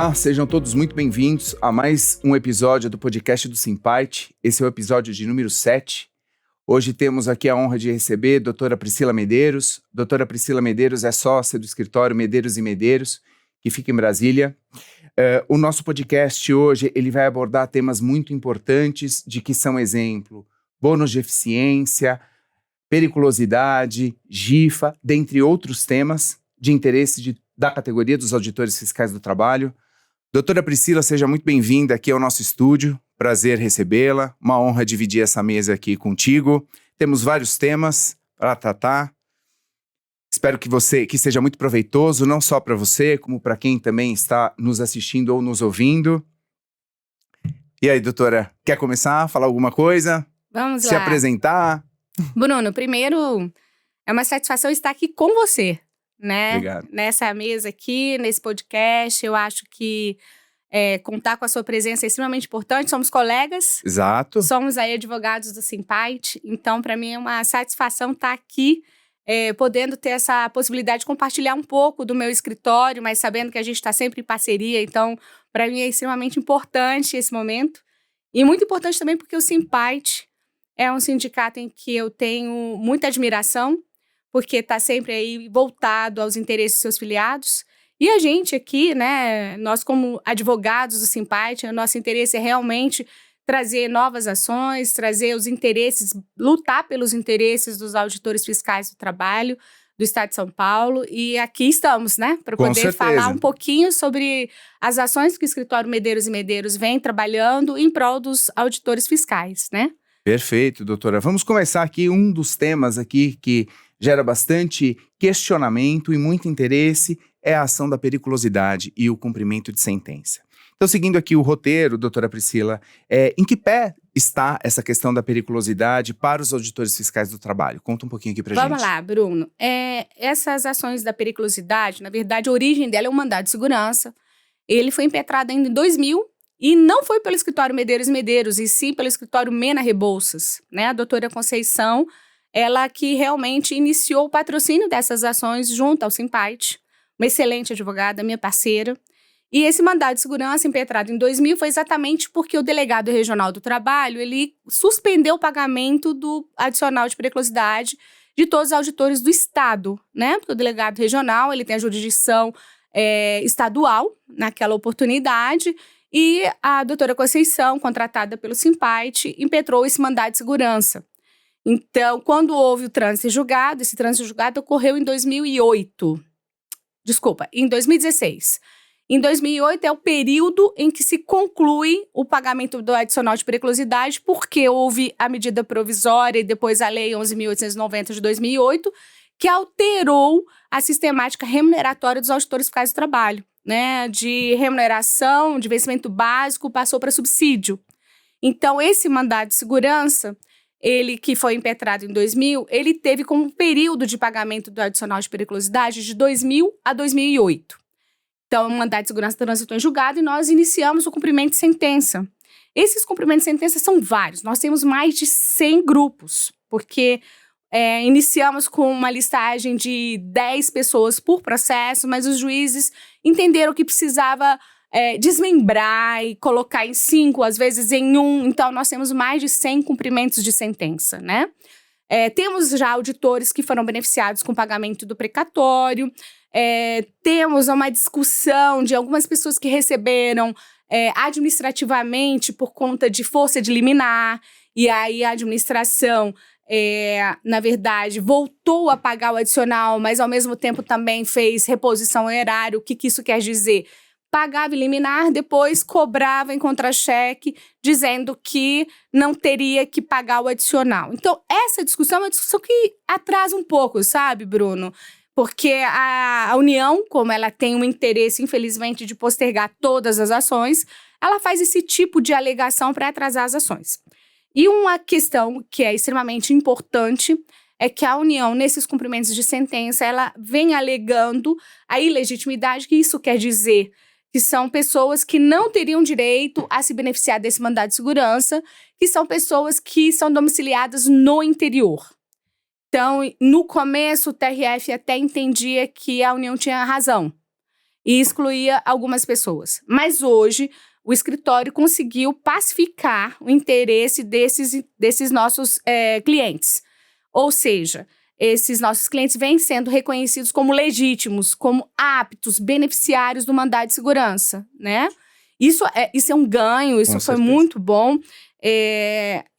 Olá, sejam todos muito bem-vindos a mais um episódio do podcast do Simparte. Esse é o episódio de número 7. Hoje temos aqui a honra de receber a doutora Priscila Medeiros. Doutora Priscila Medeiros é sócia do escritório Medeiros e Medeiros, que fica em Brasília. O nosso podcast hoje ele vai abordar temas muito importantes de que são exemplo, bônus de eficiência, periculosidade, GIFA, dentre outros temas de interesse da categoria dos auditores fiscais do trabalho. Doutora Priscila, seja muito bem-vinda aqui ao nosso estúdio. Prazer recebê-la. Uma honra dividir essa mesa aqui contigo. Temos vários temas para tratar. Espero que seja muito proveitoso, não só para você, como para quem também está nos assistindo ou nos ouvindo. E aí, doutora, quer começar? Falar alguma coisa? Vamos lá. Se apresentar? Bruno, primeiro, é uma satisfação estar aqui com você, né? Obrigado. Nessa mesa aqui, nesse podcast. Eu acho que contar com a sua presença é extremamente importante. Somos colegas. Exato. Somos aí advogados do Simparte. Então, para mim é uma satisfação estar aqui, podendo ter essa possibilidade de compartilhar um pouco do meu escritório, mas sabendo que a gente está sempre em parceria. Então, para mim é extremamente importante esse momento. E muito importante também porque o Simparte é um sindicato em que eu tenho muita admiração, porque está sempre aí voltado aos interesses dos seus filiados. E a gente aqui, né, nós como advogados do Simparte, o nosso interesse é realmente trazer novas ações, trazer os interesses, lutar pelos interesses dos auditores fiscais do trabalho do Estado de São Paulo. E aqui estamos, né, para poder falar um pouquinho sobre as ações que o escritório Medeiros e Medeiros vem trabalhando em prol dos auditores fiscais, né? Perfeito, doutora. Vamos começar aqui um dos temas aqui que gera bastante questionamento e muito interesse é a ação da periculosidade e o cumprimento de sentença. Então, seguindo aqui o roteiro, doutora Priscila, em que pé está essa questão da periculosidade para os auditores fiscais do trabalho? Conta um pouquinho aqui pra gente. Vamos lá, Bruno. Essas ações da periculosidade, na verdade, a origem dela é um mandado de segurança. Ele foi impetrado ainda em 2000 e não foi pelo escritório Medeiros e Medeiros, e sim pelo escritório Mena Rebouças, né? A doutora Conceição, ela que realmente iniciou o patrocínio dessas ações junto ao Simparte, uma excelente advogada, minha parceira. E esse mandado de segurança impetrado em 2000 foi exatamente porque o delegado regional do trabalho, ele suspendeu o pagamento do adicional de periculosidade de todos os auditores do Estado, né? Porque o delegado regional, ele tem a jurisdição estadual naquela oportunidade. E a doutora Conceição, contratada pelo Simparte, impetrou esse mandado de segurança. Então, quando houve o trânsito julgado, esse trânsito julgado ocorreu em 2008. Desculpa, em 2016. Em 2008 é o período em que se conclui o pagamento do adicional de periculosidade, porque houve a medida provisória e depois a Lei 11.890 de 2008, que alterou a sistemática remuneratória dos auditores fiscais do trabalho, né? De remuneração, de vencimento básico, passou para subsídio. Então, esse mandado de segurança, ele que foi impetrado em 2000, ele teve como período de pagamento do adicional de periculosidade de 2000 a 2008. Então, o mandado de segurança transitou em julgado e nós iniciamos o cumprimento de sentença. Esses cumprimentos de sentença são vários. Nós temos mais de 100 grupos, porque iniciamos com uma listagem de 10 pessoas por processo, mas os juízes entenderam que precisava desmembrar e colocar em 5, às vezes em 1. Então, nós temos mais de 100 cumprimentos de sentença, né? Temos já auditores que foram beneficiados com o pagamento do precatório. Temos uma discussão de algumas pessoas que receberam administrativamente por conta de força de liminar. E aí a administração, na verdade, voltou a pagar o adicional, mas ao mesmo tempo também fez reposição ao erário. O que isso quer dizer? Pagava em liminar, depois cobrava em contra-cheque, dizendo que não teria que pagar o adicional. Então, essa discussão é uma discussão que atrasa um pouco, sabe, Bruno? Porque a União, como ela tem um interesse, infelizmente, de postergar todas as ações, ela faz esse tipo de alegação para atrasar as ações. E uma questão que é extremamente importante é que a União, nesses cumprimentos de sentença, ela vem alegando a ilegitimidade, que isso quer dizer que são pessoas que não teriam direito a se beneficiar desse mandado de segurança, que são pessoas que são domiciliadas no interior. Então, no começo, o TRF até entendia que a União tinha razão. e excluía algumas pessoas. Mas hoje, o escritório conseguiu pacificar o interesse desses nossos clientes. Ou seja, esses nossos clientes vêm sendo reconhecidos como legítimos, como aptos, beneficiários do mandado de segurança, né? Isso é um ganho, isso foi muito bom.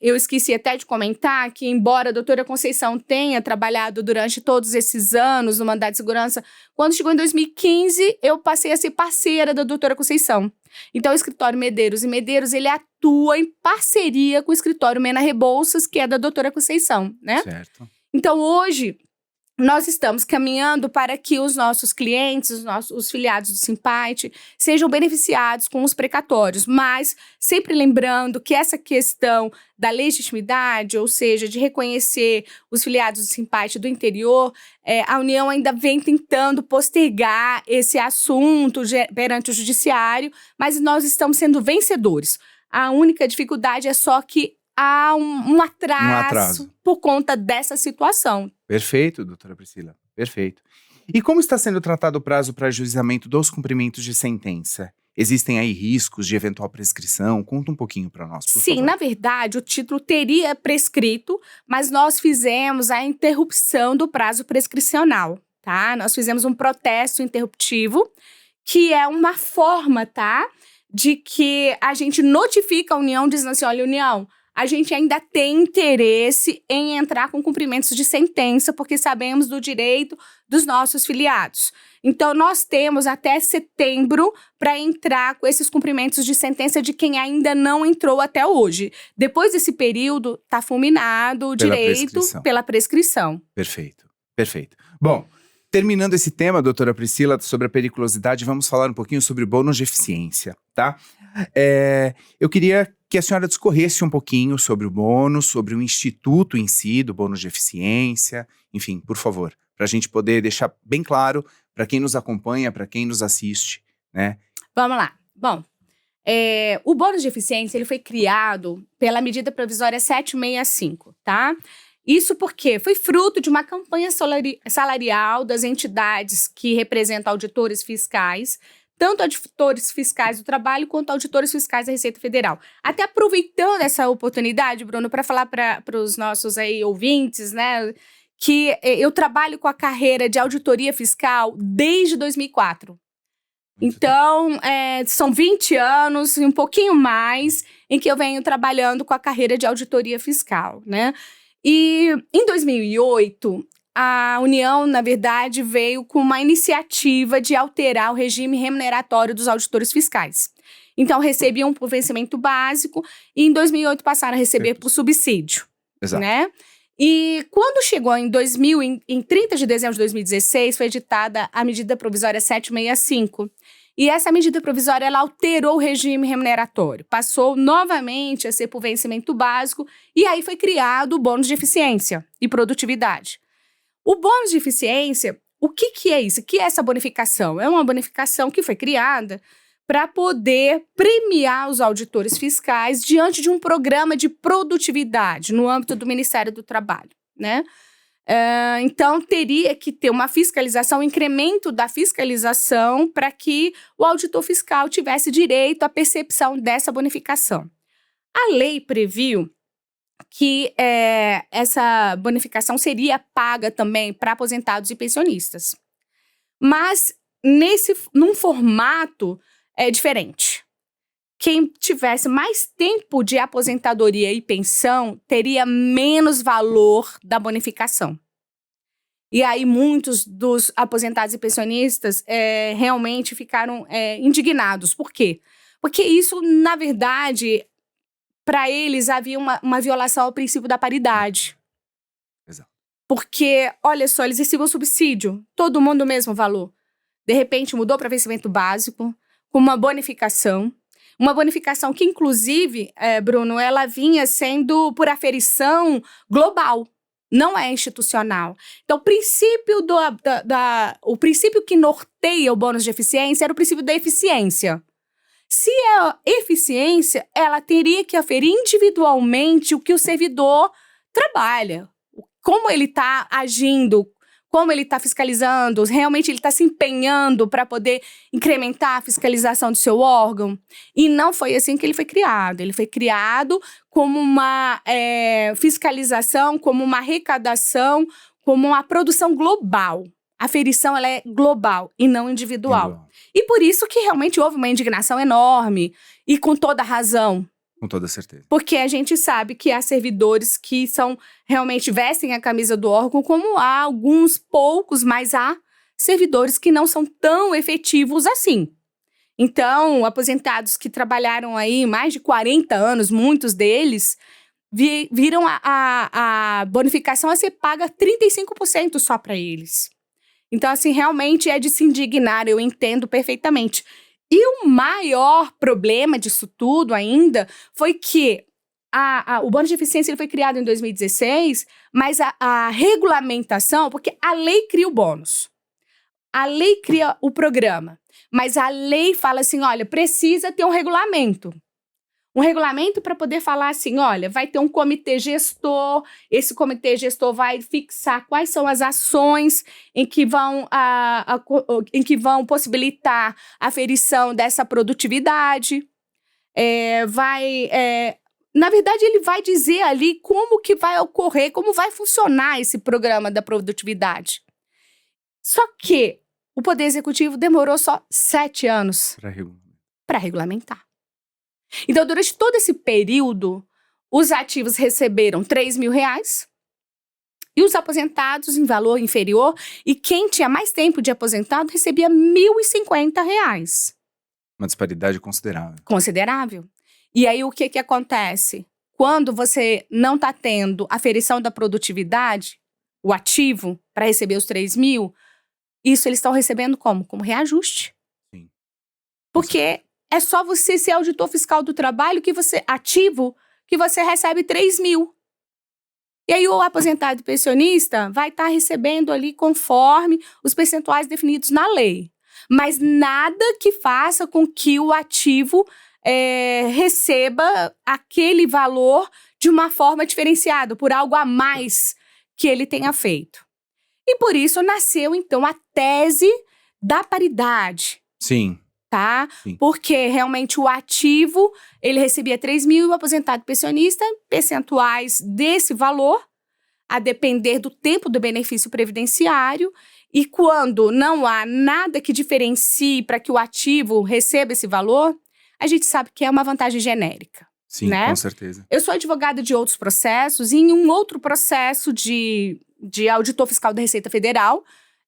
Eu esqueci até de comentar que, embora a doutora Conceição tenha trabalhado durante todos esses anos no mandado de segurança, quando chegou em 2015, eu passei a ser parceira da doutora Conceição. Então, o escritório Medeiros e Medeiros, ele atua em parceria com o escritório Mena Rebouças, que é da doutora Conceição, né? Certo. Então, hoje, nós estamos caminhando para que os nossos clientes, os filiados do Simparte, sejam beneficiados com os precatórios, mas sempre lembrando que essa questão da legitimidade, ou seja, de reconhecer os filiados do Simparte do interior, a União ainda vem tentando postergar esse assunto perante o judiciário, mas nós estamos sendo vencedores. A única dificuldade é só que há um atraso por conta dessa situação. Perfeito, doutora Priscila, perfeito. E como está sendo tratado o prazo para ajuizamento dos cumprimentos de sentença? Existem aí riscos de eventual prescrição? Conta um pouquinho para nós, por Sim, favor. na verdade, o título teria prescrito, mas nós fizemos a interrupção do prazo prescricional, tá? Nós fizemos um protesto interruptivo, que é uma forma, tá? De que a gente notifica a União, dizendo assim, olha, União, a gente ainda tem interesse em entrar com cumprimentos de sentença, porque sabemos do direito dos nossos filiados. Então, nós temos até setembro para entrar com esses cumprimentos de sentença de quem ainda não entrou até hoje. Depois desse período, está fulminado o direito pela prescrição. Perfeito, perfeito. Bom, terminando esse tema, doutora Priscila, sobre a periculosidade, vamos falar um pouquinho sobre o bônus de eficiência, tá? Eu queria que a senhora discorresse um pouquinho sobre o bônus, sobre o instituto em si, do bônus de eficiência, enfim, por favor, para a gente poder deixar bem claro para quem nos acompanha, para quem nos assiste, né? Vamos lá. Bom, o bônus de eficiência ele foi criado pela medida provisória 765, tá? Isso porque foi fruto de uma campanha salarial das entidades que representam auditores fiscais, tanto auditores fiscais do trabalho quanto auditores fiscais da Receita Federal. Até aproveitando essa oportunidade, Bruno, para falar para os nossos aí ouvintes, né, que eu trabalho com a carreira de auditoria fiscal desde 2004. Então, são 20 anos e um pouquinho mais em que eu venho trabalhando com a carreira de auditoria fiscal, né? E em 2008, a União, na verdade, veio com uma iniciativa de alterar o regime remuneratório dos auditores fiscais. Então, recebiam por vencimento básico e em 2008 passaram a receber por subsídio. Exato. Né? E quando chegou em 30 de dezembro de 2016, foi editada a medida provisória 765. E essa medida provisória, ela alterou o regime remuneratório. Passou novamente a ser por vencimento básico e aí foi criado o bônus de eficiência e produtividade. O bônus de eficiência, o que é isso? O que é essa bonificação? É uma bonificação que foi criada para poder premiar os auditores fiscais diante de um programa de produtividade no âmbito do Ministério do Trabalho, né? Então, teria que ter uma fiscalização, um incremento da fiscalização para que o auditor fiscal tivesse direito à percepção dessa bonificação. A lei previu que essa bonificação seria paga também para aposentados e pensionistas. Mas, num formato diferente. Quem tivesse mais tempo de aposentadoria e pensão teria menos valor da bonificação. E aí muitos dos aposentados e pensionistas realmente ficaram indignados. Por quê? Porque isso, na verdade, para eles havia uma violação ao princípio da paridade. Exato. Porque, olha só, eles recebiam subsídio, todo mundo o mesmo valor. De repente mudou para vencimento básico, com uma bonificação. Uma bonificação que, inclusive, Bruno, ela vinha sendo por aferição global, não é institucional. Então, o princípio que norteia o bônus de eficiência era o princípio da eficiência. Se é eficiência, ela teria que aferir individualmente o que o servidor trabalha, como ele está agindo, como ele está fiscalizando, realmente ele está se empenhando para poder incrementar a fiscalização do seu órgão. E não foi assim que ele foi criado. Ele foi criado como uma fiscalização, como uma arrecadação, como uma produção global. A aferição ela é global e não individual. E por isso que realmente houve uma indignação enorme e com toda razão. Com toda certeza. Porque a gente sabe que há servidores que realmente vestem a camisa do órgão, como há alguns poucos, mas há servidores que não são tão efetivos assim. Então, aposentados que trabalharam aí mais de 40 anos, muitos deles, viram a bonificação a ser paga 35% só para eles. Então, assim, realmente é de se indignar, eu entendo perfeitamente. E o maior problema disso tudo ainda foi que o bônus de eficiência ele foi criado em 2016, mas a regulamentação, porque a lei cria o bônus, a lei cria o programa, mas a lei fala assim, olha, precisa ter um regulamento. Um regulamento para poder falar assim, olha, vai ter um comitê gestor, esse comitê gestor vai fixar quais são as ações em que vão possibilitar a aferição dessa produtividade. Na verdade, ele vai dizer ali como que vai ocorrer, como vai funcionar esse programa da produtividade. Só que o Poder Executivo demorou só 7 anos para regulamentar. Então, durante todo esse período, os ativos receberam R$3.000 e os aposentados em valor inferior. E quem tinha mais tempo de aposentado recebia R$1.050. Uma disparidade considerável. Considerável. E aí, o que acontece? Quando você não está tendo a aferição da produtividade, o ativo, para receber os 3.000, isso eles estão recebendo como? Como reajuste. Sim. Porque é só você ser auditor fiscal do trabalho ativo que você recebe 3.000. E aí o aposentado e pensionista vai estar recebendo ali conforme os percentuais definidos na lei. Mas nada que faça com que o ativo receba aquele valor de uma forma diferenciada, por algo a mais que ele tenha feito. E por isso nasceu, então, a tese da paridade. Sim. Tá? Sim. Porque realmente o ativo, ele recebia 3.000 e o aposentado pensionista, percentuais desse valor, a depender do tempo do benefício previdenciário. E quando não há nada que diferencie para que o ativo receba esse valor, a gente sabe que é uma vantagem genérica. Sim, né? Com certeza. Eu sou advogada de outros processos e em um outro processo de auditor fiscal da Receita Federal,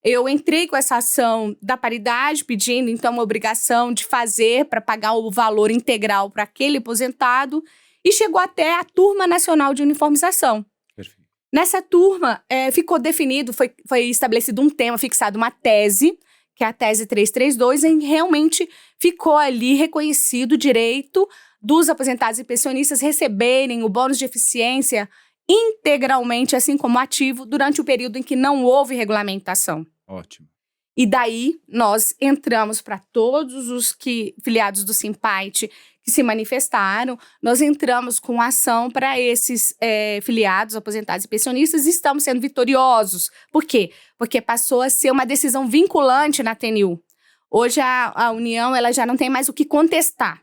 eu entrei com essa ação da paridade, pedindo, então, uma obrigação de fazer para pagar o valor integral para aquele aposentado, e chegou até a Turma Nacional de Uniformização. Perfeito. Nessa turma, ficou definido, foi estabelecido um tema, fixado uma tese, que é a tese 332, em realmente ficou ali reconhecido o direito dos aposentados e pensionistas receberem o bônus de eficiência integralmente, assim como ativo, durante o período em que não houve regulamentação. Ótimo. E daí, nós entramos para todos os filiados do Simpait que se manifestaram, nós entramos com ação para esses filiados, aposentados e pensionistas, e estamos sendo vitoriosos. Por quê? Porque passou a ser uma decisão vinculante na TNU. Hoje, a União ela já não tem mais o que contestar,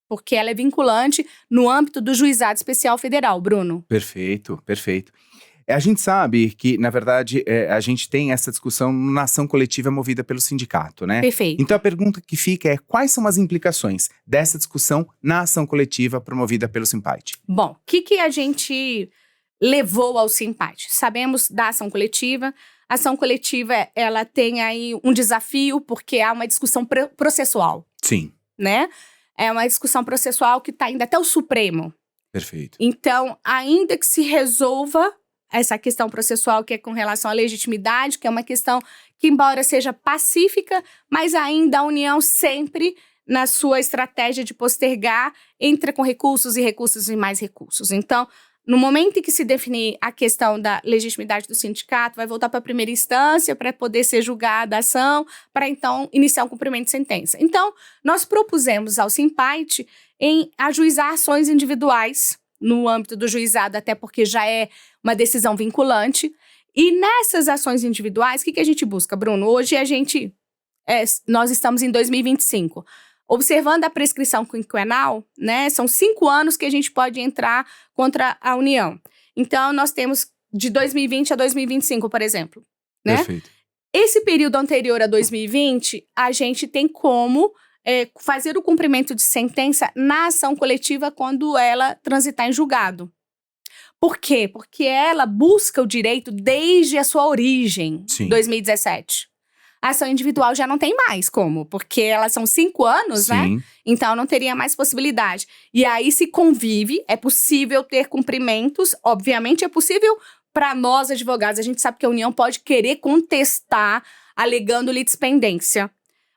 porque ela é vinculante no âmbito do Juizado Especial Federal, Bruno. Perfeito, perfeito. A gente sabe que, na verdade, a gente tem essa discussão na ação coletiva movida pelo sindicato, né? Perfeito. Então a pergunta que fica é: quais são as implicações dessa discussão na ação coletiva promovida pelo Simpait? Bom, o que a gente levou ao Simpait? Sabemos da ação coletiva. A ação coletiva, ela tem aí um desafio, porque há uma discussão processual. Sim. Né? É uma discussão processual que está indo até o Supremo. Perfeito. Então, ainda que se resolva essa questão processual que é com relação à legitimidade, que é uma questão que, embora seja pacífica, mas ainda a União sempre, na sua estratégia de postergar, entra com recursos e mais recursos. Então, no momento em que se definir a questão da legitimidade do sindicato, vai voltar para a primeira instância para poder ser julgada a ação, para então iniciar um cumprimento de sentença. Então, nós propusemos ao Simpait em ajuizar ações individuais no âmbito do juizado, até porque já é uma decisão vinculante, E nessas ações individuais, o que a gente busca, Bruno? Hoje nós estamos em 2025. Observando a prescrição quinquenal, né? São 5 anos que a gente pode entrar contra a União. Então, nós temos de 2020 a 2025, por exemplo. Né? Perfeito. Esse período anterior a 2020, a gente tem como fazer o cumprimento de sentença na ação coletiva quando ela transitar em julgado. Por quê? Porque ela busca o direito desde a sua origem, Sim. 2017. A ação individual já não tem mais como, porque elas são 5 anos, Sim. né? Então não teria mais possibilidade. E aí se convive, é possível ter cumprimentos, obviamente é possível para nós advogados. A gente sabe que a União pode querer contestar, alegando litispendência.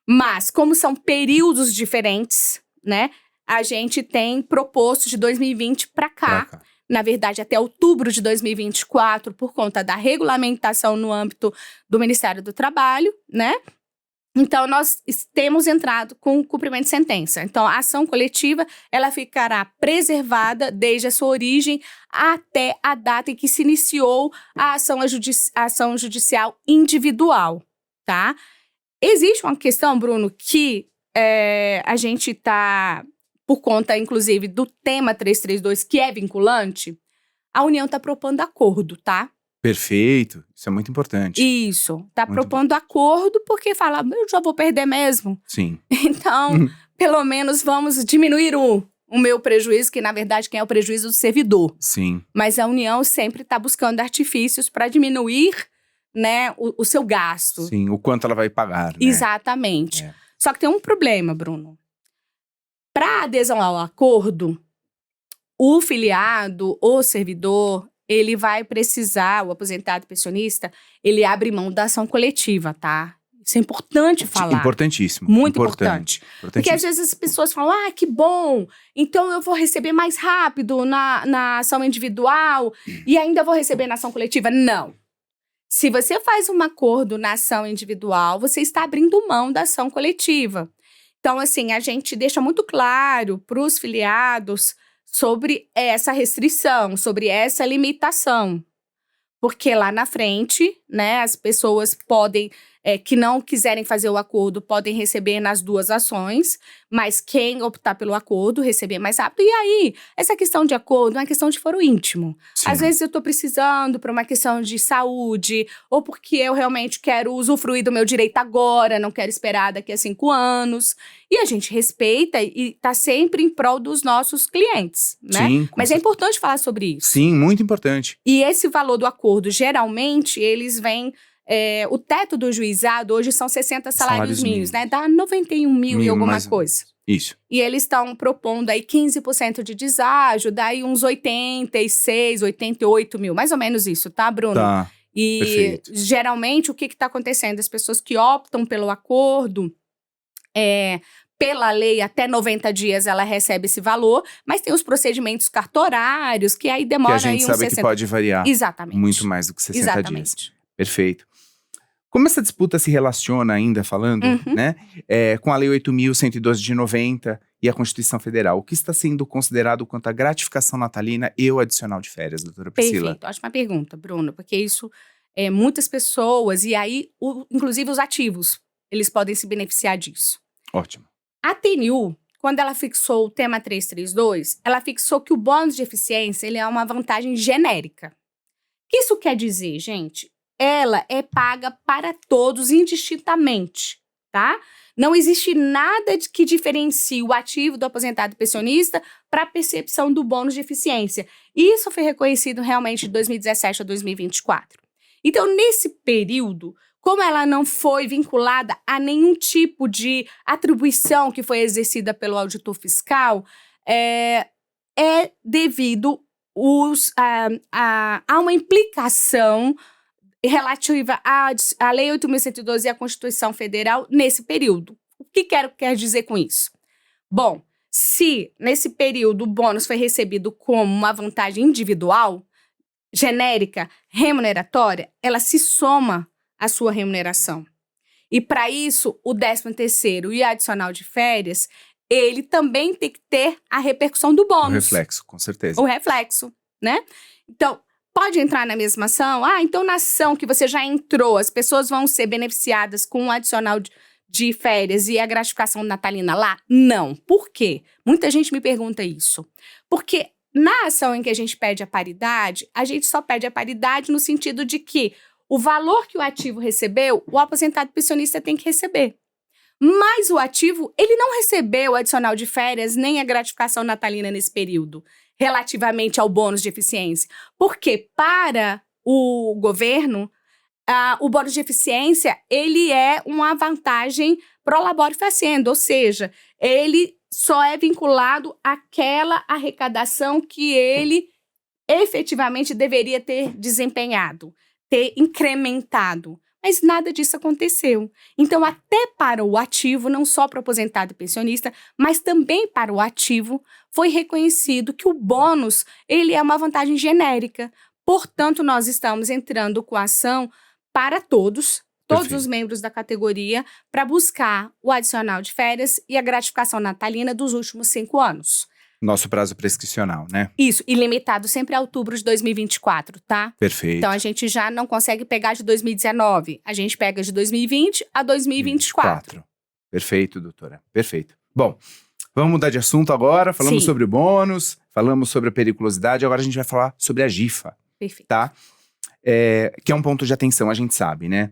Mas como são períodos diferentes, né? A gente tem proposto de 2020 para cá. Na verdade, até outubro de 2024, por conta da regulamentação no âmbito do Ministério do Trabalho, né? Então, nós temos entrado com cumprimento de sentença. Então, a ação coletiva, ela ficará preservada desde a sua origem até a data em que se iniciou a ação judicial individual, tá? Existe uma questão, Bruno, que a gente está... por conta, inclusive, do tema 332, que é vinculante, a União está propondo acordo, tá? Perfeito. Isso é muito importante. Isso. Está propondo acordo porque fala, eu já vou perder mesmo. Sim. Então, pelo menos vamos diminuir o meu prejuízo, que na verdade quem é o prejuízo do servidor. Sim. Mas a União sempre está buscando artifícios para diminuir, né, o seu gasto. Sim, o quanto ela vai pagar, né? Exatamente. Só que tem um problema, Bruno. Para adesão ao acordo, o filiado, o servidor, ele vai precisar, o aposentado pensionista, ele abre mão da ação coletiva, tá? Isso é importante falar. Importantíssimo. Muito importante. Porque às vezes as pessoas falam, que bom, então eu vou receber mais rápido na ação individual e ainda vou receber na ação coletiva. Não. Se você faz um acordo na ação individual, você está abrindo mão da ação coletiva. Então, assim, a gente deixa muito claro para os filiados sobre essa restrição, sobre essa limitação. Porque lá na frente, né, as pessoas podem, que não quiserem fazer o acordo, podem receber nas 2 ações, mas quem optar pelo acordo, receber mais rápido. E aí, essa questão de acordo é uma questão de foro íntimo. Sim. Às vezes eu estou precisando para uma questão de saúde, ou porque eu realmente quero usufruir do meu direito agora, não quero esperar daqui a 5 anos. E a gente respeita e está sempre em prol dos nossos clientes, né? Sim, mas é importante falar sobre isso. Sim, muito importante. E esse valor do acordo, geralmente, eles vêm... o teto do juizado hoje são 60 salários mínimos, né? Dá 91 mil e alguma coisa. Isso. E eles estão propondo aí 15% de deságio, daí uns 86, 88 mil. Mais ou menos isso, tá, Bruno? Tá. E Perfeito. geralmente o que está acontecendo? As pessoas que optam pelo acordo, pela lei, até 90 dias ela recebe esse valor, mas tem os procedimentos cartorários, que aí demora que a gente aí uns sabe 60... que pode variar. Exatamente. Muito mais do que 60 Exatamente. dias. Perfeito. Como essa disputa se relaciona ainda, falando, né, com a Lei 8.112 de 90 e a Constituição Federal? O que está sendo considerado quanto à gratificação natalina e o adicional de férias, doutora Priscila? Perfeito. Ótima pergunta, Bruno, porque isso, muitas pessoas, e aí, inclusive os ativos, eles podem se beneficiar disso. Ótimo. A TNU, quando ela fixou o tema 332, ela fixou que o bônus de eficiência ele é uma vantagem genérica. O que isso quer dizer, gente? Ela é paga para todos indistintamente, tá? Não existe nada que diferencie o ativo do aposentado pensionista para a percepção do bônus de eficiência. Isso foi reconhecido realmente de 2017 a 2024. Então, nesse período, como ela não foi vinculada a nenhum tipo de atribuição que foi exercida pelo auditor fiscal, é devido a uma implicação relativa à Lei 8.112 e à Constituição Federal nesse período. O que quer dizer com isso? Bom, se nesse período o bônus foi recebido como uma vantagem individual, genérica, remuneratória, ela se soma à sua remuneração. E para isso, o 13º e o adicional de férias, ele também tem que ter a repercussão do bônus. O reflexo, com certeza. O reflexo, né? Então, pode entrar na mesma ação? Ah, então na ação que você já entrou, as pessoas vão ser beneficiadas com um adicional de férias e a gratificação natalina lá? Não. Por quê? Muita gente me pergunta isso. Porque na ação em que a gente pede a paridade, a gente só pede a paridade no sentido de que o valor que o ativo recebeu, o aposentado pensionista tem que receber. Mas o ativo, ele não recebeu o adicional de férias nem a gratificação natalina nesse período, relativamente ao bônus de eficiência. Porque para o governo, o bônus de eficiência, ele é uma vantagem pro labore faciendo, ou seja, ele só é vinculado àquela arrecadação que ele efetivamente deveria ter desempenhado, ter incrementado. Mas nada disso aconteceu. Então, até para o ativo, não só para o aposentado e pensionista, mas também para o ativo, foi reconhecido que o bônus, ele é uma vantagem genérica. Portanto, nós estamos entrando com a ação para todos Perfeito. os membros da categoria, para buscar o adicional de férias e a gratificação natalina dos últimos 5 anos. Nosso prazo prescricional, né? Isso, e limitado sempre a outubro de 2024, tá? Perfeito. Então, a gente já não consegue pegar de 2019. A gente pega de 2020 a 2024. Perfeito, doutora. Perfeito. Bom, vamos mudar de assunto agora. Falamos Sim. sobre o bônus, falamos sobre a periculosidade. Agora a gente vai falar sobre a GIFA, Perfeito. tá? Que é um ponto de atenção, a gente sabe, né?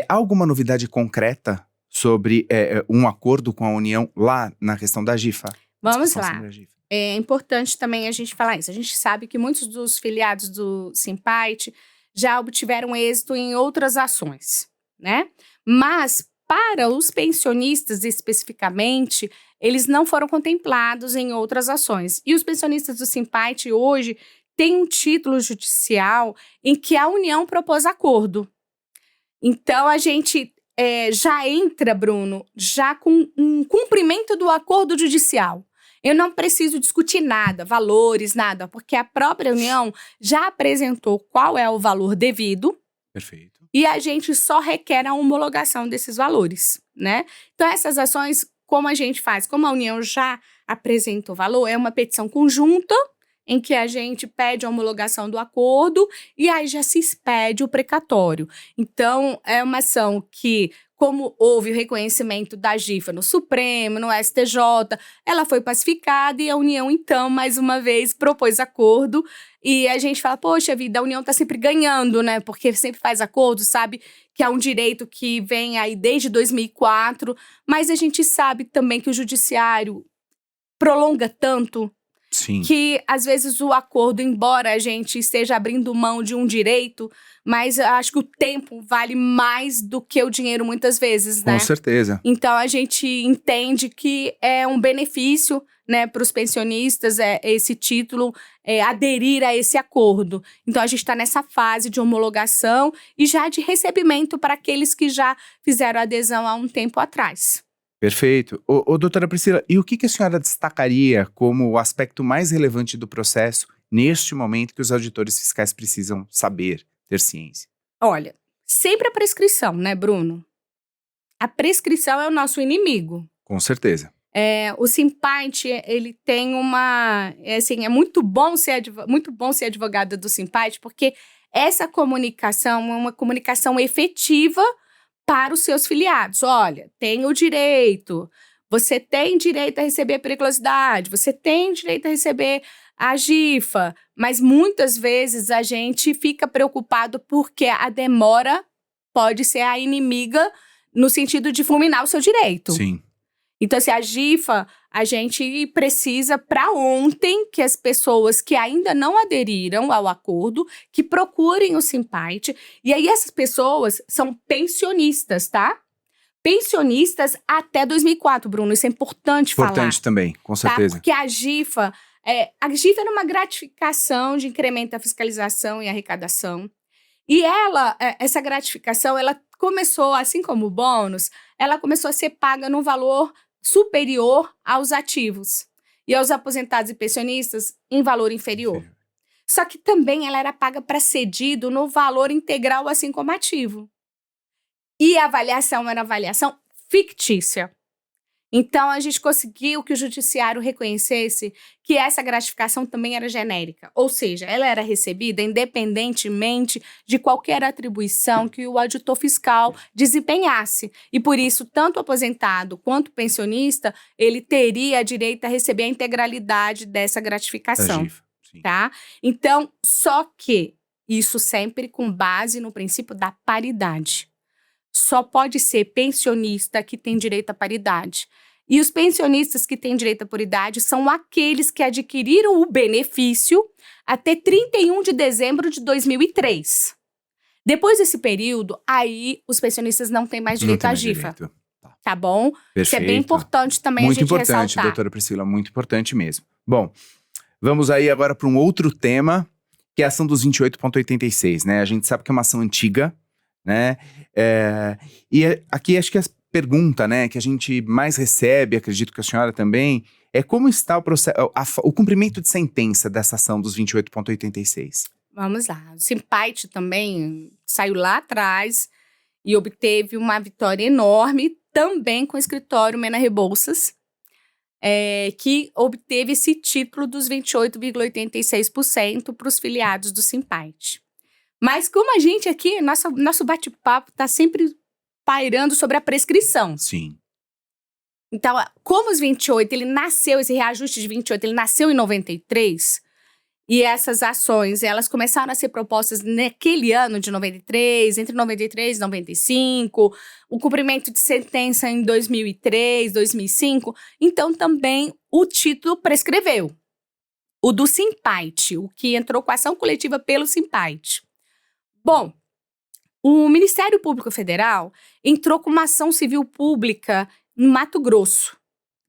Há alguma novidade concreta sobre um acordo com a União lá na questão da GIFA? Vamos Discussão lá. sobre a GIFA. É importante também a gente falar isso. A gente sabe que muitos dos filiados do Simpart já obtiveram êxito em outras ações, né? Mas, para os pensionistas especificamente, eles não foram contemplados em outras ações. E os pensionistas do Simpart hoje têm um título judicial em que a União propôs acordo. Então, a gente já entra, Bruno, já com um cumprimento do acordo judicial. Eu não preciso discutir nada, valores, nada, porque a própria União já apresentou qual é o valor devido. Perfeito. E a gente só requer a homologação desses valores, né? Então, essas ações, como a gente faz? Como a União já apresentou valor, é uma petição conjunta em que a gente pede a homologação do acordo e aí já se expede o precatório. Então, é uma ação que, como houve o reconhecimento da GIFA no Supremo, no STJ, ela foi pacificada e a União, então, mais uma vez, propôs acordo. E a gente fala, poxa vida, a União está sempre ganhando, né? Porque sempre faz acordo, sabe que é um direito que vem aí desde 2004. Mas a gente sabe também que o judiciário prolonga tanto. Sim. Que, às vezes, o acordo, embora a gente esteja abrindo mão de um direito, mas eu acho que o tempo vale mais do que o dinheiro muitas vezes, né? Com certeza. Então, a gente entende que é um benefício, né, para os pensionistas, esse título, aderir a esse acordo. Então, a gente está nessa fase de homologação e já de recebimento para aqueles que já fizeram adesão há um tempo atrás. Perfeito. Doutora Priscila, e o que a senhora destacaria como o aspecto mais relevante do processo neste momento que os auditores fiscais precisam saber, ter ciência? Olha, sempre a prescrição, né, Bruno? A prescrição é o nosso inimigo. Com certeza. O Simpart, ele tem uma... é muito bom ser advogada do Simpart, porque essa comunicação é uma comunicação efetiva para os seus filiados. Olha, tem o direito, você tem direito a receber a periculosidade, você tem direito a receber a GIFA, mas muitas vezes a gente fica preocupado porque a demora pode ser a inimiga no sentido de fulminar o seu direito. Sim. Então, se a GIFA, a gente precisa para ontem que as pessoas que ainda não aderiram ao acordo, que procurem o Simpart. E aí essas pessoas são pensionistas, tá? Pensionistas até 2004, Bruno. Isso é importante falar. Importante também, com certeza. Tá? Porque a GIFA era uma gratificação de incremento da fiscalização e arrecadação. E essa gratificação, ela começou, assim como o bônus, ela começou a ser paga no valor superior aos ativos e aos aposentados e pensionistas em valor inferior. Só que também ela era paga para cedido no valor integral, assim como ativo. E a avaliação era avaliação fictícia. Então, a gente conseguiu que o judiciário reconhecesse que essa gratificação também era genérica. Ou seja, ela era recebida independentemente de qualquer atribuição que o auditor fiscal desempenhasse. E, por isso, tanto o aposentado quanto o pensionista, ele teria direito a receber a integralidade dessa gratificação. Sim. Tá? Então, só que isso sempre com base no princípio da paridade. Só pode ser pensionista que tem direito à paridade. E os pensionistas que têm direito à paridade são aqueles que adquiriram o benefício até 31 de dezembro de 2003. Depois desse período, aí os pensionistas não têm mais direito à GIFA. Tá bom? Perfeito. Isso é bem importante também muito a gente importante, ressaltar. doutora Priscila, muito importante mesmo. Bom, vamos aí agora para um outro tema, que é a ação dos 28,86, né? A gente sabe que é uma ação antiga, né? Aqui acho que a pergunta, né, que a gente mais recebe, acredito que a senhora também, é como está o processo, o cumprimento de sentença dessa ação dos 28,86? Vamos lá. O Simpait também saiu lá atrás e obteve uma vitória enorme, também com o escritório Mena Rebouças, que obteve esse título dos 28,86% para os filiados do Simpait. Mas como a gente aqui, nosso bate-papo está sempre pairando sobre a prescrição. Sim. Então, como os 28, esse reajuste de 28, ele nasceu em 93, e essas ações, elas começaram a ser propostas naquele ano de 93, entre 93 e 95, o cumprimento de sentença em 2003, 2005, então também o título prescreveu. O do Simpait, o que entrou com a ação coletiva pelo Simpait. Bom, o Ministério Público Federal entrou com uma ação civil pública em Mato Grosso.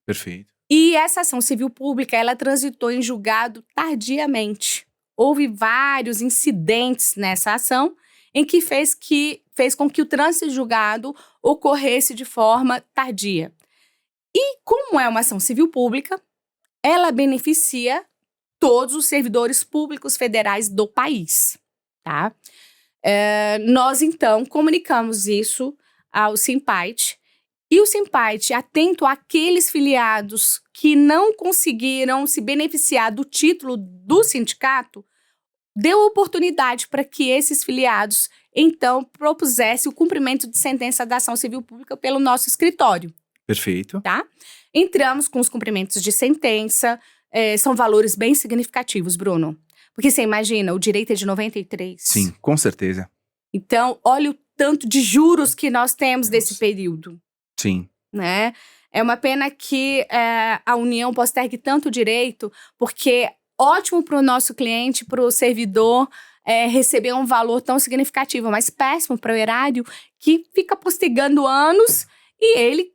Perfeito. E essa ação civil pública, ela transitou em julgado tardiamente. Houve vários incidentes nessa ação em que fez com que o trânsito de julgado ocorresse de forma tardia. E como é uma ação civil pública, ela beneficia todos os servidores públicos federais do país, tá? Nós, então, comunicamos isso ao Simpait, e o Simpait, atento àqueles filiados que não conseguiram se beneficiar do título do sindicato, deu oportunidade para que esses filiados, então, propusessem o cumprimento de sentença da ação civil pública pelo nosso escritório. Perfeito. Tá? Entramos com os cumprimentos de sentença, são valores bem significativos, Bruno. Porque você imagina, o direito é de 93. Sim, com certeza. Então, olha o tanto de juros que nós temos desse período. Sim. Né? É uma pena que a União postergue tanto direito, porque ótimo para o nosso cliente, para o servidor, receber um valor tão significativo, mas péssimo para o erário, que fica postergando anos e ele,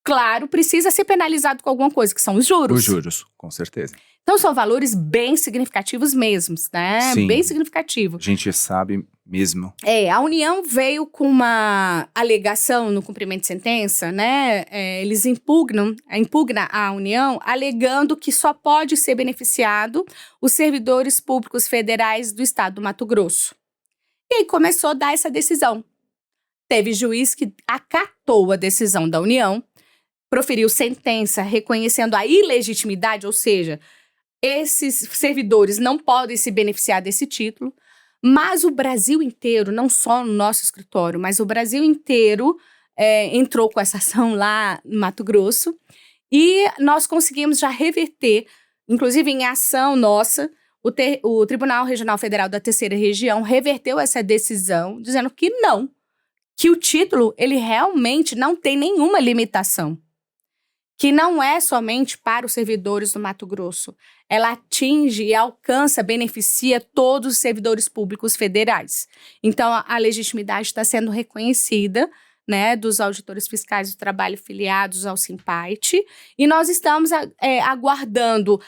claro, precisa ser penalizado com alguma coisa, que são os juros. Os juros, com certeza. Então, são valores bem significativos mesmo, né? Sim. Bem significativo. A gente sabe mesmo. A União veio com uma alegação no cumprimento de sentença, né? Eles impugna a União, alegando que só pode ser beneficiado os servidores públicos federais do estado do Mato Grosso. E aí começou a dar essa decisão. Teve juiz que acatou a decisão da União, proferiu sentença reconhecendo a ilegitimidade, ou seja, esses servidores não podem se beneficiar desse título, mas o Brasil inteiro, não só no nosso escritório, mas o Brasil inteiro entrou com essa ação lá no Mato Grosso e nós conseguimos já reverter, inclusive em ação nossa, o Tribunal Regional Federal da Terceira Região reverteu essa decisão, dizendo que não, que o título ele realmente não tem nenhuma limitação. Que não é somente para os servidores do Mato Grosso. Ela atinge e alcança, beneficia todos os servidores públicos federais. Então, a legitimidade está sendo reconhecida, né, dos auditores fiscais do trabalho filiados ao Simpait, e nós estamos aguardando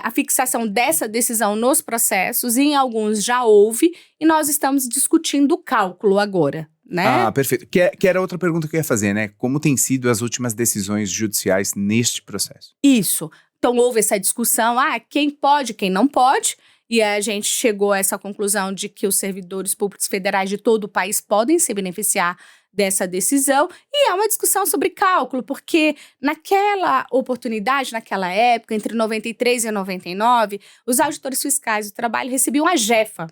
a fixação dessa decisão nos processos, e em alguns já houve, e nós estamos discutindo o cálculo agora. Né? Ah, perfeito. Que era outra pergunta que eu ia fazer, né? Como têm sido as últimas decisões judiciais neste processo? Isso. Então, houve essa discussão, quem pode, quem não pode, e a gente chegou a essa conclusão de que os servidores públicos federais de todo o país podem se beneficiar dessa decisão, e é uma discussão sobre cálculo, porque naquela oportunidade, naquela época, entre 93 e 99, os auditores fiscais do trabalho recebiam a GEFA.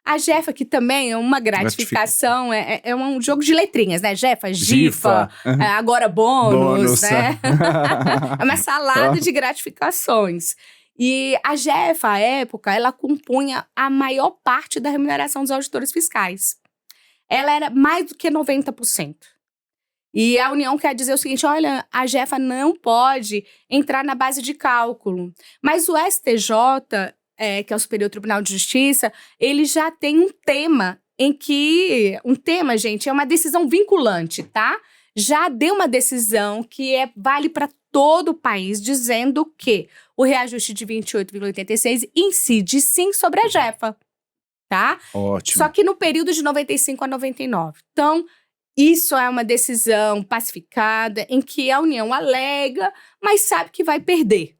A GEFA, que também é uma gratificação, é um jogo de letrinhas, né? GEFA, GIFA, agora bônus, né? É uma salada de gratificações. E a GEFA, à época, ela compunha a maior parte da remuneração dos auditores fiscais. Ela era mais do que 90%. E a União quer dizer o seguinte, olha, a GEFA não pode entrar na base de cálculo. Mas o STJ, que é o Superior Tribunal de Justiça, ele já tem um tema gente, é uma decisão vinculante, tá? Já deu uma decisão que vale para todo o país, dizendo que o reajuste de 28,86 incide sim sobre a GEFA. Tá? Ótimo. Só que no período de 95 a 99. Então, isso é uma decisão pacificada em que a União alega, mas sabe que vai perder.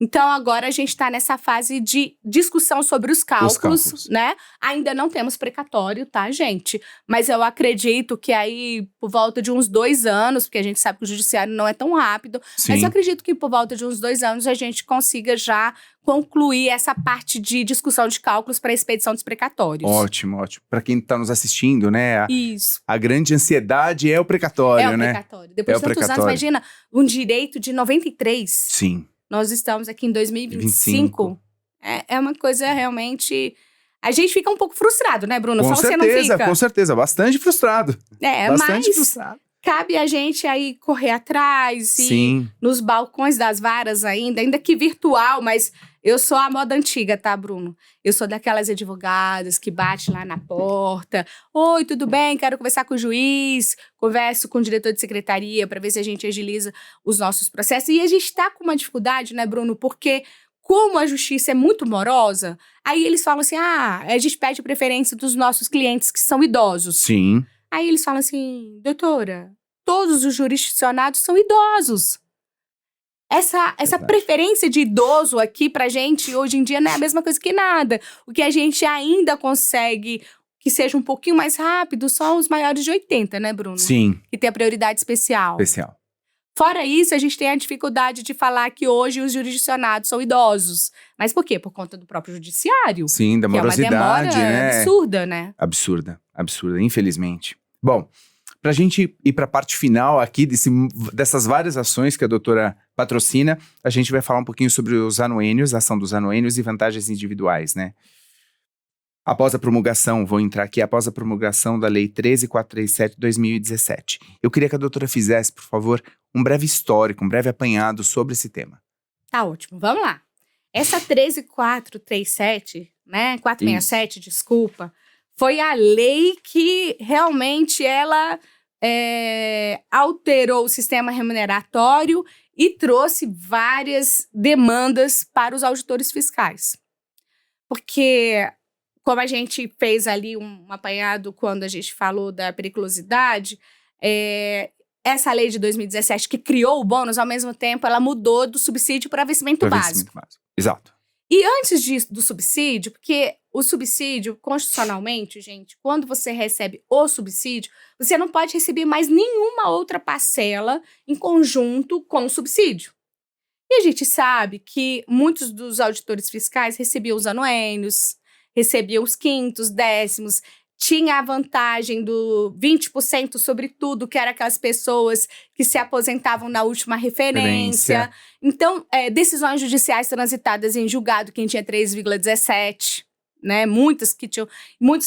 Então, agora a gente está nessa fase de discussão sobre os cálculos, né? Ainda não temos precatório, tá, gente? Mas eu acredito que aí, por volta de uns 2 anos, porque a gente sabe que o judiciário não é tão rápido, mas eu acredito que por volta de uns 2 anos a gente consiga já concluir essa parte de discussão de cálculos para a expedição dos precatórios. Ótimo, ótimo. Para quem está nos assistindo, né? Isso. A grande ansiedade é o precatório, né? É o precatório. Depois de tantos anos, imagina, um direito de 93. Sim. Nós estamos aqui em 2025. É uma coisa realmente... A gente fica um pouco frustrado, né, Bruno? Com Só certeza, você não fica. Com certeza. Bastante frustrado. Bastante mas frustrado. Cabe a gente aí correr atrás e nos balcões das varas ainda que virtual, mas eu sou a moda antiga, tá, Bruno? Eu sou daquelas advogadas que bate lá na porta. Oi, tudo bem? Quero conversar com o juiz. Converso com o diretor de secretaria para ver se a gente agiliza os nossos processos. E a gente tá com uma dificuldade, né, Bruno? Porque como a justiça é muito morosa, aí eles falam assim, a gente pede preferência dos nossos clientes que são idosos. Sim. Aí eles falam assim, doutora, todos os jurisdicionados são idosos. Essa preferência de idoso aqui pra gente, hoje em dia, não é a mesma coisa que nada. O que a gente ainda consegue que seja um pouquinho mais rápido são os maiores de 80, né, Bruno? Sim. Que tem a prioridade especial. Especial. Fora isso, a gente tem a dificuldade de falar que hoje os jurisdicionados são idosos. Mas por quê? Por conta do próprio judiciário. Sim, da morosidade, que é uma demora né? absurda, né? Absurda, infelizmente. Bom, pra gente ir pra parte final aqui dessas várias ações que a doutora patrocina, a gente vai falar um pouquinho sobre os anuênios, a ação dos anuênios e vantagens individuais, né? Após a promulgação, vou entrar aqui, após a promulgação da Lei 13.437 de 2017. Eu queria que a doutora fizesse, por favor, um breve histórico, um breve apanhado sobre esse tema. Tá ótimo, vamos lá. Essa 13.437, né, 467, desculpa, foi a lei que realmente ela alterou o sistema remuneratório e trouxe várias demandas para os auditores fiscais. Porque, como a gente fez ali um apanhado quando a gente falou da periculosidade, essa lei de 2017 que criou o bônus, ao mesmo tempo, ela mudou do subsídio para vencimento básico. Exato. E antes do subsídio, porque o subsídio, constitucionalmente, gente, quando você recebe o subsídio, você não pode receber mais nenhuma outra parcela em conjunto com o subsídio. E a gente sabe que muitos dos auditores fiscais recebiam os anuênios, recebiam os quintos, décimos, tinha a vantagem do 20% sobre tudo, que era aquelas pessoas que se aposentavam na última referência. Então, decisões judiciais transitadas em julgado, quem tinha 3,17, né? Muitos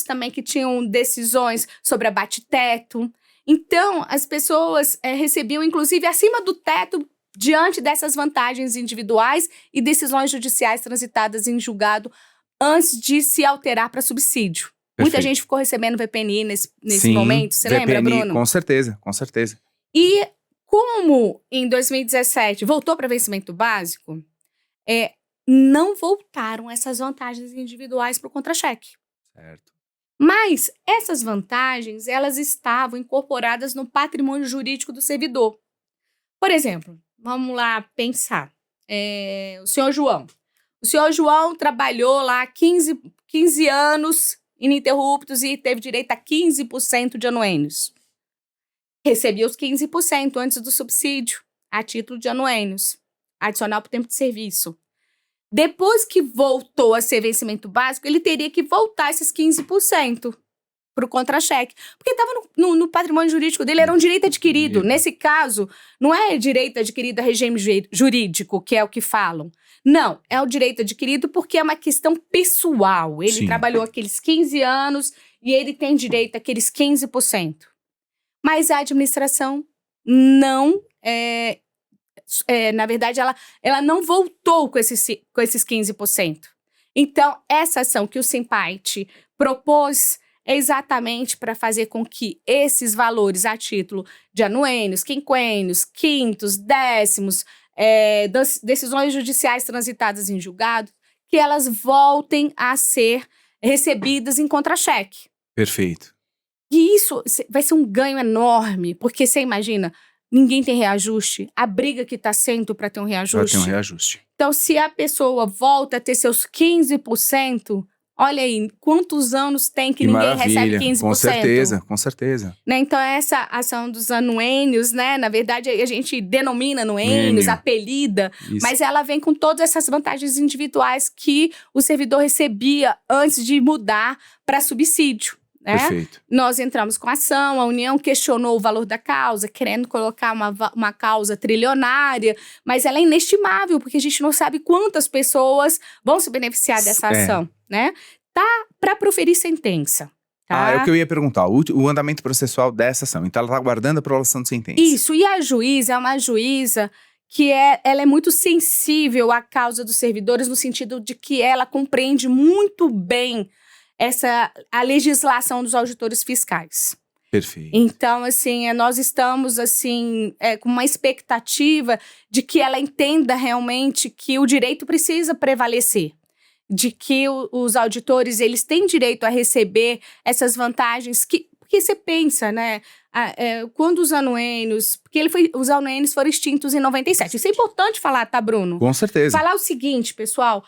também que tinham decisões sobre abate-teto. Então, as pessoas recebiam, inclusive, acima do teto, diante dessas vantagens individuais e decisões judiciais transitadas em julgado antes de se alterar para subsídio. Perfeito. Muita gente ficou recebendo VPNI nesse momento, você lembra, Bruno? Com certeza, com certeza. E como em 2017 voltou para vencimento básico, não voltaram essas vantagens individuais para o contra-cheque. Certo. Mas essas vantagens, elas estavam incorporadas no patrimônio jurídico do servidor. Por exemplo, vamos lá pensar. O senhor João. O senhor João trabalhou lá 15 anos ininterruptos e teve direito a 15% de anuênios. recebia os 15% antes do subsídio, a título de anuênios, adicional por tempo de serviço. Depois que voltou a ser vencimento básico, ele teria que voltar esses 15% para o contra-cheque. Porque estava no patrimônio jurídico dele, era um direito adquirido. Nesse caso, não é direito adquirido a regime jurídico, que é o que falam. Não, é o direito adquirido porque é uma questão pessoal. Ele trabalhou aqueles 15 anos e ele tem direito àqueles 15%. Mas a administração não... na verdade, ela não voltou com esses 15%. Então, essa ação que o Simpart propôs é exatamente para fazer com que esses valores a título de anuênios, quinquênios, quintos, décimos, decisões judiciais transitadas em julgado, que elas voltem a ser recebidas em contra-cheque. Perfeito. E isso vai ser um ganho enorme, porque você imagina, ninguém tem reajuste, a briga que está sendo para ter um reajuste. Para ter um reajuste. Então, se a pessoa volta a ter seus 15%, olha aí, quantos anos tem que ninguém recebe 15%? Com certeza, com certeza. Né? Então, essa ação dos anuênios, né? Na verdade, a gente denomina anuênios, apelida, mas ela vem com todas essas vantagens individuais que o servidor recebia antes de mudar para subsídio. Perfeito. Nós entramos com a ação, a União questionou o valor da causa, querendo colocar uma causa trilionária, mas ela é inestimável, porque a gente não sabe quantas pessoas vão se beneficiar dessa ação, né? Tá para proferir sentença. Tá? É o que eu ia perguntar, o andamento processual dessa ação. Então, ela está aguardando a prolação de sentença. Isso, e a juíza é uma juíza que ela é muito sensível à causa dos servidores, no sentido de que ela compreende muito bem a legislação dos auditores fiscais. Perfeito. Então, assim, nós estamos, assim, com uma expectativa de que ela entenda realmente que o direito precisa prevalecer. De que os auditores, eles têm direito a receber essas vantagens porque você pensa, né? Quando os anuênios... Porque os anuênios foram extintos em 97. Isso é importante falar, tá, Bruno? Com certeza. Falar o seguinte, pessoal.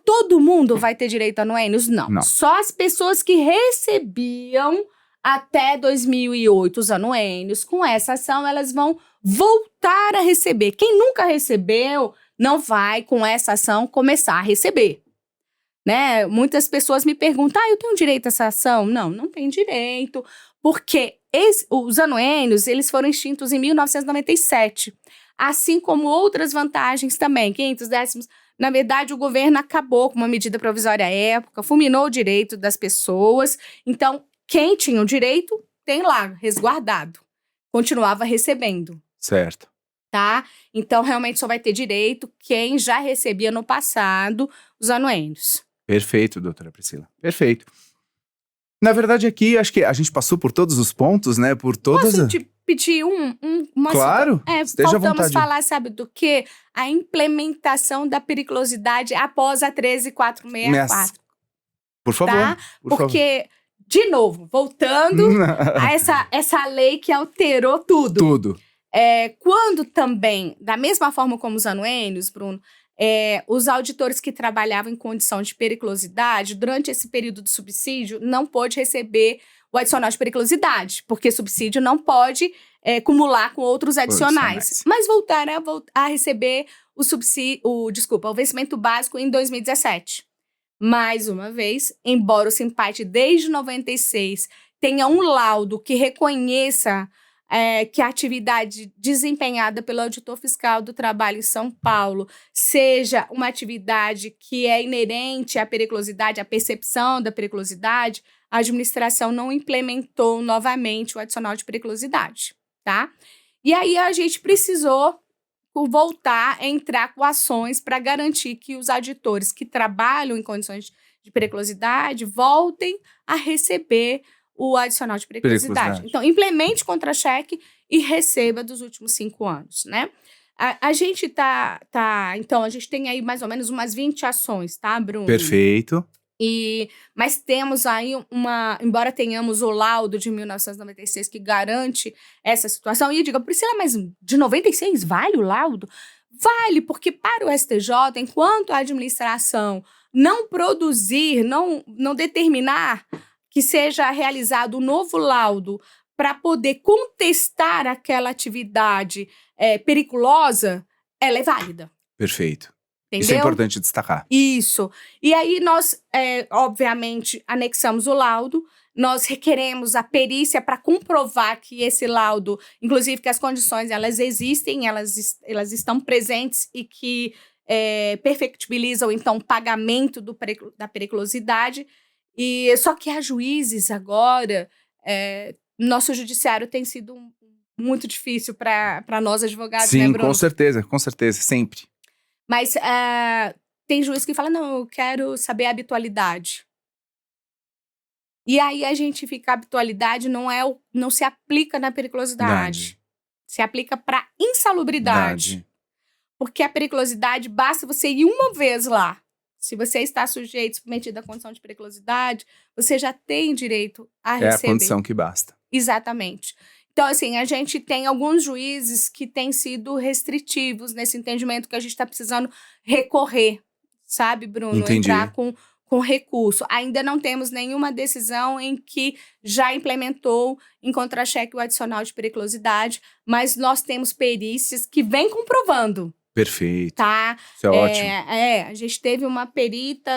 Todo mundo vai ter direito a anuênios? Não. Só as pessoas que recebiam até 2008 os anuênios. Com essa ação, elas vão voltar a receber. Quem nunca recebeu, não vai, com essa ação, começar a receber. Né? Muitas pessoas me perguntam, eu tenho direito a essa ação? Não tem direito, porque os anuênios, eles foram extintos em 1997, assim como outras vantagens também, quintos, décimos. Na verdade, o governo acabou com uma medida provisória à época, fulminou o direito das pessoas, então, quem tinha o direito, tem lá, resguardado, continuava recebendo. Certo. Tá? Então, realmente só vai ter direito quem já recebia no passado os anuênios. Perfeito, doutora Priscila. Perfeito. Na verdade, aqui, acho que a gente passou por todos os pontos, né? Por todas... Posso te pedir uma... Claro, esteja à vontade. Faltamos falar, sabe do quê? A implementação da periculosidade após a 13464. Por favor. Tá? Porque, de novo, voltando a essa lei que alterou tudo. Tudo. Quando também, da mesma forma como os anuênios, Bruno, os auditores que trabalhavam em condição de periculosidade, durante esse período de subsídio, não pôde receber o adicional de periculosidade, porque subsídio não pode cumular com outros adicionais. Mas voltaram a receber o vencimento básico em 2017. Mais uma vez, embora o Simpart desde 96 tenha um laudo que reconheça que a atividade desempenhada pelo auditor fiscal do trabalho em São Paulo seja uma atividade que é inerente à periculosidade, à percepção da periculosidade, a administração não implementou novamente o adicional de periculosidade, tá? E aí a gente precisou voltar a entrar com ações para garantir que os auditores que trabalham em condições de periculosidade voltem a receber o adicional de periculosidade. Então, implemente contra-cheque e receba dos últimos 5 anos, né? A gente então, a gente tem aí mais ou menos umas 20 ações, tá, Bruno? Perfeito. Mas temos aí embora tenhamos o laudo de 1996 que garante essa situação, e eu digo, Priscila, mas de 96 vale o laudo? Vale, porque para o STJ, enquanto a administração não produzir, não determinar que seja realizado um novo laudo para poder contestar aquela atividade periculosa, ela é válida. Perfeito. Entendeu? Isso é importante destacar. Isso. E aí nós, obviamente, anexamos o laudo, nós requeremos a perícia para comprovar que esse laudo, inclusive que as condições elas existem, elas estão presentes e que perfectibilizam, então, o pagamento da periculosidade. E só que há juízes agora, nosso judiciário tem sido muito difícil para nós advogados, Sim, né, Bruno? com certeza, sempre. Mas tem juiz que fala, não, eu quero saber a habitualidade. E aí a gente fica, a habitualidade não se aplica na periculosidade. Se aplica para insalubridade. Porque a periculosidade, basta você ir uma vez lá. Se você está sujeito, submetido à condição de periculosidade, você já tem direito a receber. É a condição que basta. Exatamente. Então, assim, a gente tem alguns juízes que têm sido restritivos nesse entendimento que a gente está precisando recorrer, sabe, Bruno? Entendi. Entrar com recurso. Ainda não temos nenhuma decisão em que já implementou em contra-cheque o adicional de periculosidade, mas nós temos perícias que vêm comprovando. Perfeito. Tá? Isso é ótimo. A gente teve uma perita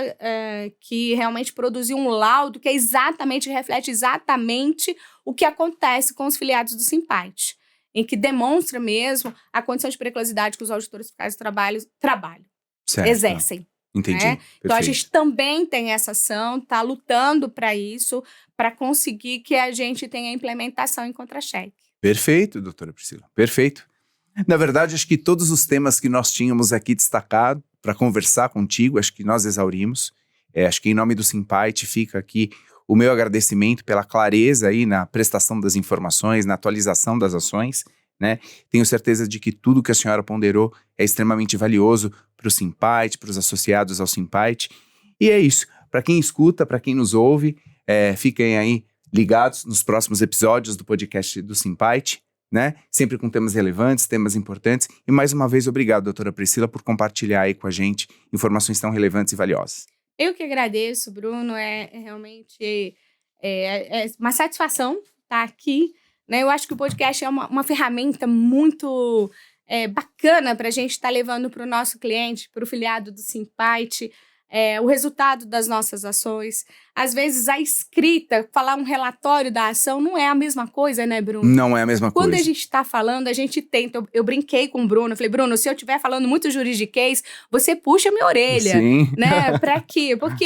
que realmente produziu um laudo que reflete exatamente o que acontece com os filiados do Simpart, em que demonstra mesmo a condição de periculosidade que os auditores fiscais do trabalho exercem. Entendi. Né? Então, a gente também tem essa ação, está lutando para isso, para conseguir que a gente tenha a implementação em contra-cheque. Perfeito, doutora Priscila. Perfeito. Na verdade, acho que todos os temas que nós tínhamos aqui destacado para conversar contigo, acho que nós exaurimos. Acho que em nome do Simpart fica aqui o meu agradecimento pela clareza aí na prestação das informações, na atualização das ações, né? Tenho certeza de que tudo que a senhora ponderou é extremamente valioso para o Simpart, para os associados ao Simpart. E é isso. Para quem escuta, para quem nos ouve, fiquem aí ligados nos próximos episódios do podcast do Simpart, né? Sempre com temas relevantes, temas importantes. E mais uma vez, obrigado, doutora Priscila, por compartilhar aí com a gente informações tão relevantes e valiosas. Eu que agradeço, Bruno. Realmente uma satisfação estar aqui. Né? Eu acho que o podcast é uma ferramenta muito bacana para a gente estar levando para o nosso cliente, para o filiado do Simpart, o resultado das nossas ações. Às vezes, a escrita, falar um relatório da ação, não é a mesma coisa, né, Bruno? Não é a mesma coisa. Quando a gente está falando, a gente tenta. Eu brinquei com o Bruno, falei, Bruno, se eu estiver falando muito juridiquês, você puxa minha orelha. Sim. Né? Para quê? Porque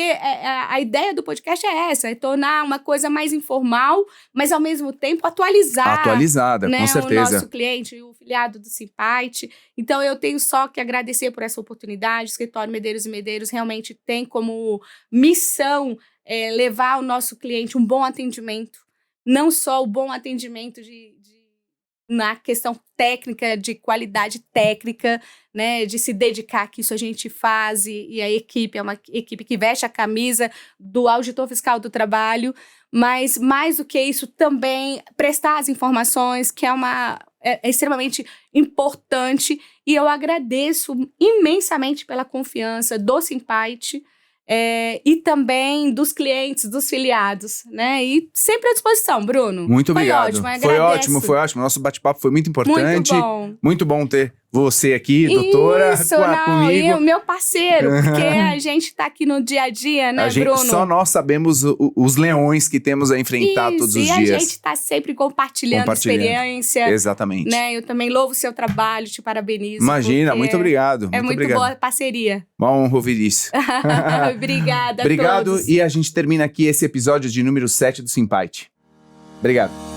a ideia do podcast é essa, é tornar uma coisa mais informal, mas ao mesmo tempo atualizada, né, com certeza. o nosso cliente, o filiado do Simpart. Então, eu tenho só que agradecer por essa oportunidade. O Escritório Medeiros e Medeiros realmente tem como missão levar ao nosso cliente um bom atendimento, não só o bom atendimento na questão técnica, de qualidade técnica, né, de se dedicar, que isso a gente faz, e a equipe é uma equipe que veste a camisa do auditor fiscal do trabalho, mas mais do que isso também prestar as informações, que é extremamente importante, e eu agradeço imensamente pela confiança do Simpart, e também dos clientes, dos filiados, né? E sempre à disposição, Bruno. Muito obrigado. Foi ótimo. Nosso bate-papo foi muito importante. Muito bom. Muito bom ter você aqui, doutora, comigo. E o meu parceiro, porque a gente tá aqui no dia a dia, né, Bruno? Só nós sabemos os leões que temos a enfrentar todos os dias. E a gente tá sempre compartilhando experiência. Exatamente. Né? Eu também louvo o seu trabalho, te parabenizo. Imagina, muito obrigado. Muito boa a parceria. Uma honra ouvir isso. Obrigada Obrigado, a todos. E a gente termina aqui esse episódio de número 7 do Simpart. Obrigado.